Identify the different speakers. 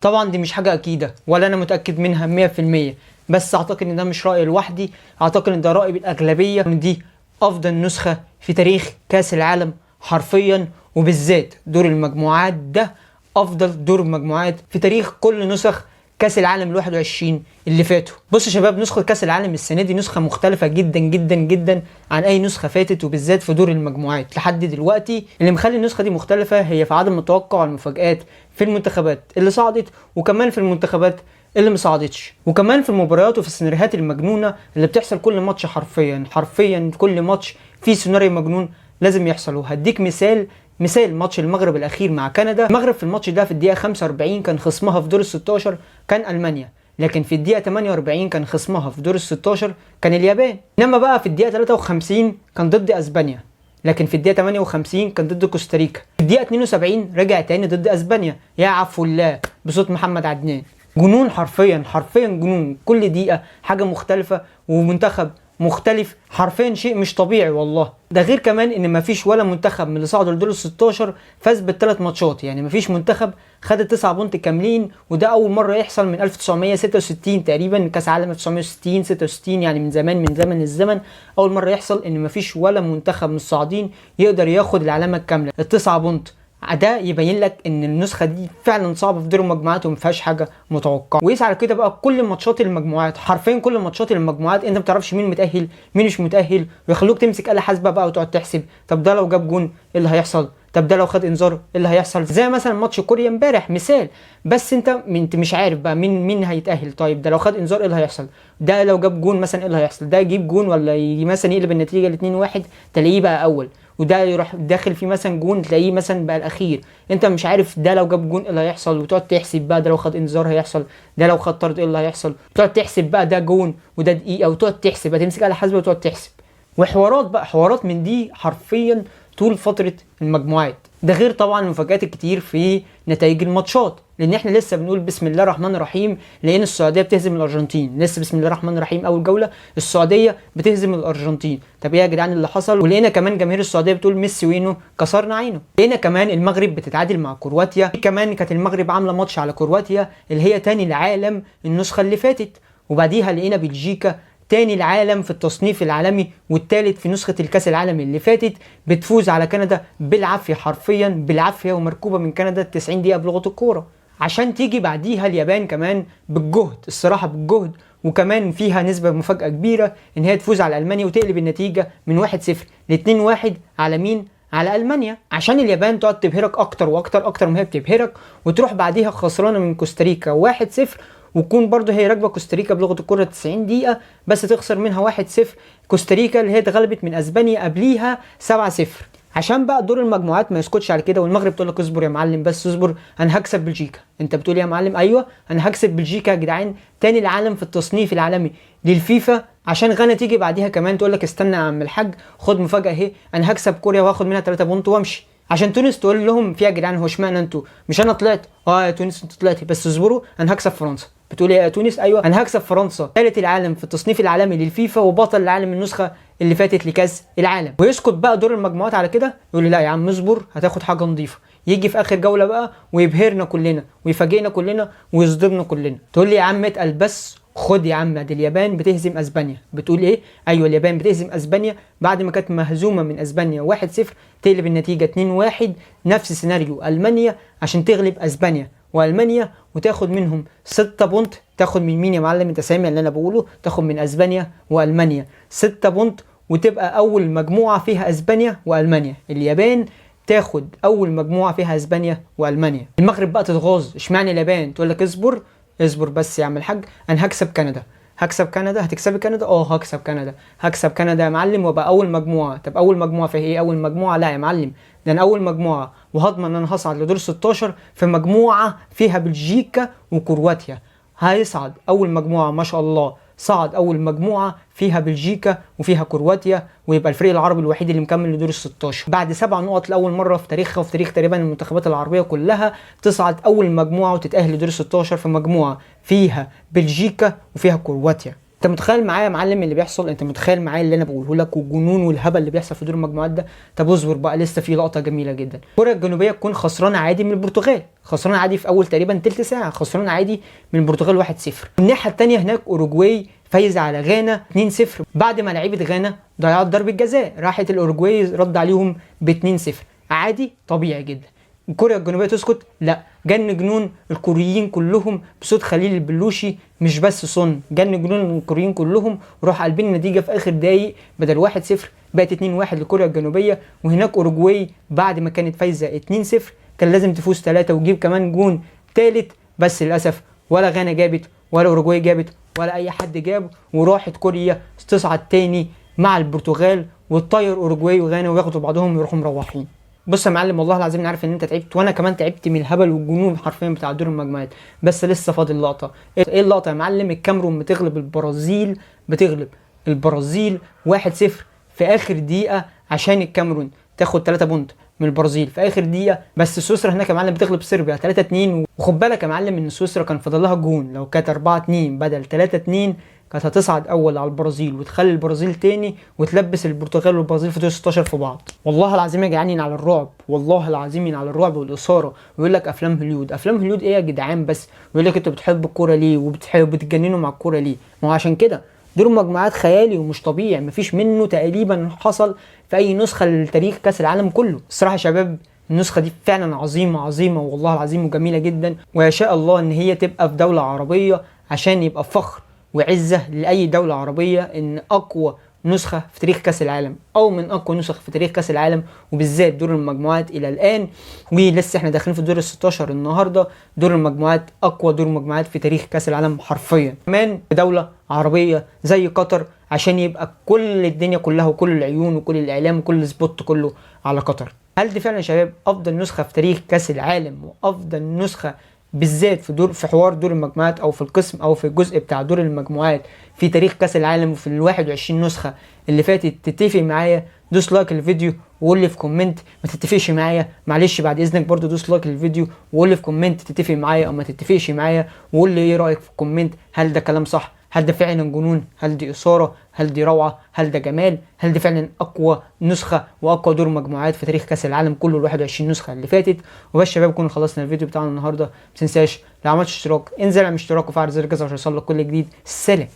Speaker 1: طبعا دي مش حاجة أكيدة ولا أنا متأكد منها 100%، بس أعتقد إن ده مش رأيي لوحدي، أعتقد إن ده رأي بالأغلبية، إن دي أفضل نسخة في تاريخ كأس العالم حرفيا، وبالذات دور المجموعات ده أفضل دور مجموعات في تاريخ كل نسخ كأس العالم 21 اللي فاتوا. بص يا شباب، نسخة كأس العالم السنة دي نسخة مختلفة جدا جدا جدا عن أي نسخة فاتت، وبالذات في دور المجموعات. لحد دلوقتي اللي مخلي النسخة دي مختلفة هي في عدم التوقع والمفاجآت في المنتخبات اللي صعدت، وكمان في المنتخبات اللي ما صعدتش، وكمان في المباريات وفي السيناريوهات المجنونة اللي بتحصل كل ماتش. حرفيا كل ماتش فيه سيناريو مجنون لازم يحصل. وهديك مثال ماتش المغرب الاخير مع كندا. المغرب في الماتش ده في الدقيقه 45 كان خصمها في دور ال 16 كان المانيا، لكن في الدقيقه 48 كان خصمها في دور ال 16 كان اليابان. انما بقى في الدقيقه 53 كان ضد اسبانيا، لكن في الدقيقه 58 كان ضد كوستاريكا. في الدقيقه 72 رجع تاني ضد اسبانيا، يا عفو الله، بصوت محمد عدنان. جنون، حرفيا جنون. كل دقيقه حاجه مختلفه ومنتخب مختلف، حرفيا شيء مش طبيعي والله. ده غير كمان ان مفيش ولا منتخب من اللي صعدوا لدور ال 16 فاز بالثلاث ماتشات، يعني مفيش منتخب خد ال9 بونت كاملين، وده اول مره يحصل من 1966 تقريبا، كاس عالم 1960 66، يعني من زمن الزمن اول مره يحصل ان مفيش ولا منتخب من الصاعدين يقدر ياخد العلامه الكامله ال9 بونت. ده يبين لك ان النسخه دي فعلا صعبه في دور المجموعات وما فيهاش حاجه متوقعه. وقيس على كده بقى كل ماتشات المجموعات، حرفيا كل ماتشات المجموعات انت ما بتعرفش مين متاهل مين مش متاهل، ويخلوك تمسك آلة حاسبه بقى وتقعد تحسب، طب ده لو جاب جون ايه اللي هيحصل، طب ده لو خد انذار ايه اللي هيحصل. زي مثلا ماتش كوريا امبارح مثال، بس انت مش عارف بقى مين هيتاهل. طيب ده لو خد انذار ايه اللي هيحصل، ده لو جاب جون مثلا ايه اللي هيحصل، ده يجيب جون ولا مثلا يقلب النتيجه ل 2-1 تلاقيه بقى اول، وده يروح داخل فيه مثلا جون تلاقيه مثلا بقى الاخير. انت مش عارف ده لو جاب جون ايه اللي هيحصل، وتقعد تحسب بقى ده لو خد انذار هيحصل، ده لو خد طرد ايه اللي هيحصل، تقعد تحسب بقى ده جون وده دقيقه، وتقعد تحسب، هتمسك على حاسبه وتقعد تحسب، حوارات من دي حرفيا طول فتره المجموعات. ده غير طبعا المفاجآت الكتير في نتائج الماتشات، لان احنا لسه بنقول بسم الله الرحمن الرحيم لان السعوديه بتهزم الارجنتين. لسه بسم الله الرحمن الرحيم اول جوله السعوديه بتهزم الارجنتين. طب ايه يا جدعان اللي حصل؟ ولقينا كمان جماهير السعوديه بتقول ميسي وينه كسرنا عينه. لقينا كمان المغرب بتتعادل مع كرواتيا، كمان كانت المغرب عامله ماتش على كرواتيا اللي هي تاني العالم النسخه اللي فاتت. وبعديها لقينا بلجيكا تاني العالم في التصنيف العالمي والتالت في نسخة الكاس العالم اللي فاتت، بتفوز على كندا بالعافية، حرفيا بالعافية، ومركوبة من كندا 90 دقيقة بلغة الكورة. عشان تيجي بعديها اليابان كمان بالجهد، الصراحة بالجهد، وكمان فيها نسبة مفاجأة كبيرة ان هي تفوز على ألمانيا وتقلب النتيجة من 1-0 ل2-1 على مين؟ على ألمانيا، عشان اليابان تقعد تبهرك اكتر واكتر اكتر ما هي بتبهرك، وتروح بعديها خسرانة من كوستاريكا 1-0، وتكون برضه هي راكبه كوستاريكا بلغه الكره 90 دقيقه بس تخسر منها 1-0. كوستاريكا اللي هي اتغلبت من اسبانيا قبليها 7-0. عشان بقى دور المجموعات ما يسكتش على كده، والمغرب تقول لك اصبر يا معلم، بس اصبر انا هكسب بلجيكا. انت بتقول يا معلم؟ ايوه انا هكسب بلجيكا يا جدعان، تاني العالم في التصنيف العالمي للفيفا. عشان غانا تيجي بعديها كمان تقول لك استنى يا عم الحاج، خد مفاجاه اهي، انا هكسب كوريا واخد منها 3 بونت وامشي. عشان تونس تقول لهم في يا جدعان هو اشمعنى انتوا؟ مش انا طلعت؟ يا تونس انتوا طلعتي، بس اصبروا انا هكسب فرنسا. بتقول ايه يا تونس؟ ايوه انا هكسب فرنسا، ثالث العالم في التصنيف العالمي للفيفا وبطل العالم النسخه اللي فاتت لكاس العالم. ويسكت بقى دور المجموعات على كده، يقول لي لا يا عم اصبر هتاخد حاجه نظيفه. يجي في اخر جوله بقى ويبهرنا كلنا ويفاجئنا كلنا ويصدمنا كلنا. تقول لي يا عم اتقل بس، خد يا عم دي اليابان بتهزم اسبانيا. بتقول ايه؟ ايوه اليابان بتهزم اسبانيا بعد ما كانت مهزومه من اسبانيا 1-0 تقلب النتيجه 2-1، نفس سيناريو المانيا عشان تغلب اسبانيا والمانيا وتاخد منهم 6 بونت. تاخد من مين يا معلم؟ انت سامع اللي انا بقوله؟ تاخد من اسبانيا والمانيا 6 بونت وتبقى اول مجموعه فيها اسبانيا والمانيا. اليابان تاخد اول مجموعه فيها اسبانيا والمانيا. المغرب بقى تتغاظ، اشمعنى اليابان؟ تقول لك اصبر بس يا عم الحاج، انا هكسب كندا. هتكسبي كندا؟ هكسب كندا يا معلم وابقى اول مجموعه. طب اول مجموعه في ايه؟ اول مجموعه لا يا معلم، ده انا اول مجموعه وهضمن ان انا هصعد لدور 16 في مجموعه فيها بلجيكا وكرواتيا. هيصعد اول مجموعه ما شاء الله، صعد اول مجموعه فيها بلجيكا وفيها كرواتيا، ويبقى الفريق العربي الوحيد اللي مكمل لدور ال 16 بعد 7 نقط لاول مره في تاريخها وفي تاريخ تقريبا المنتخبات العربيه كلها تصعد اول مجموعه وتتاهل لدور 16 في مجموعه فيها بلجيكا وفيها كرواتيا. انت متخيل معايا يا معلم اللي بيحصل؟ انت متخيل معايا اللي انا بقوله لك والجنون والهبل اللي بيحصل في دور المجموعات ده؟ طب اصبر بقى، لسه في لقطه جميله جدا. كوريا الجنوبيه تكون خسرانه عادي من البرتغال، خسرانه عادي في اول تقريبا تلت ساعه، خسرانه عادي من البرتغال 1-0. الناحيه الثانيه هناك اوروجواي فايزه على غانا 2-0 بعد ما لعيبه غانا ضيعت ضربه جزاء، راحت الاوروجواي رد عليهم ب 2-0 عادي طبيعي جدا. كوريا الجنوبيه تسكت؟ لا، جن جنون الكوريين كلهم بصوت خليل البلوشي، مش بس صن، جن جنون الكوريين كلهم وراح قلبين النتيجه في اخر دقايق، بدل 1-0 بقت 2-1 لكوريا الجنوبيه. وهناك اوروجواي بعد ما كانت فايزه 2-0 كان لازم تفوز 3 وتجيب كمان جون ثالث، بس للاسف ولا غانا جابت ولا اوروجواي جابت ولا اي حد جاب، وراحت كوريا تصعد تاني مع البرتغال وتطير اوروجواي وغانا وياخدوا بعضهم ويروحوا مروحين. بص يا معلم، والله العظيم انا عارف ان انت تعبت وانا كمان تعبت من الهبل والجنون حرفيا بتاع دور المجموعات، بس لسه فاضل لقطه. ايه اللقطه يا معلم؟ الكاميرون بتغلب البرازيل 1-0 في اخر دقيقه عشان الكاميرون تاخد 3 بونت من البرازيل في اخر دقيقه. بس سويسرا هناك يا معلم بتغلب صربيا 3-2، وخد بالك يا معلم ان سويسرا كان فاضل لها جون، لو كانت 4-2 بدل 3-2 كانت هتصعد اول على البرازيل وتخلي البرازيل تاني وتلبس البرتغال والبرازيل في دور 16 في بعض. والله العظيم يا جدعان على الرعب، والله العظيم على الرعب والاثاره. ويقول لك افلام هوليود، افلام هوليود ايه يا جدعان؟ بس ويقول لك انتوا بتحبوا الكوره ليه وبتتجننوا مع الكوره ليه؟ ما هو عشان كده دور مجموعات خيالي ومش طبيعي، مفيش منه تقريبا حصل في اي نسخه لتاريخ كاس العالم كله. الصراحه يا شباب النسخه دي فعلا عظيمه والله العظيم وجميله جدا، ويشاء الله ان هي تبقى في دوله عربيه عشان يبقى فخر وعزه لاي دوله عربيه ان اقوى نسخه في تاريخ كاس العالم او من اقوى نسخ في تاريخ كاس العالم، وبالذات دور المجموعات الى الان، ولسه احنا داخلين في دور ال 16 النهارده. دور المجموعات اقوى دور مجموعات في تاريخ كاس العالم حرفيا، كمان في دوله عربيه زي قطر عشان يبقى كل الدنيا كلها وكل العيون وكل الاعلام وكل السبوت كله على قطر. هل دي فعلا يا شباب افضل نسخه في تاريخ كاس العالم وافضل نسخه بالذات في حوار دور المجموعات او في القسم او في الجزء بتاع دور المجموعات في تاريخ كاس العالم وفي ال 21 نسخه اللي فاتت؟ تتفق معايا دوس لايك الفيديو وقول لي في كومنت. ما تتفقش معايا معلش بعد اذنك برضو دوس لايك الفيديو وقول لي في كومنت تتفق معايا او ما تتفقش معايا، وقول لي ايه رايك في الكومنت. هل ده كلام صح؟ هل ده فعلا جنون؟ هل دي اثاره؟ هل دي روعه؟ هل ده جمال؟ هل دي فعلا اقوى نسخه واقوى دور مجموعات في تاريخ كاس العالم كله ال 21 نسخه اللي فاتت؟ وبس شباب كنا خلصنا الفيديو بتاعنا النهارده. ما تنساش لو عملت اشتراك انزل اعمل اشتراك وفعل زر الجرس عشان يوصلك كل جديد. سلام.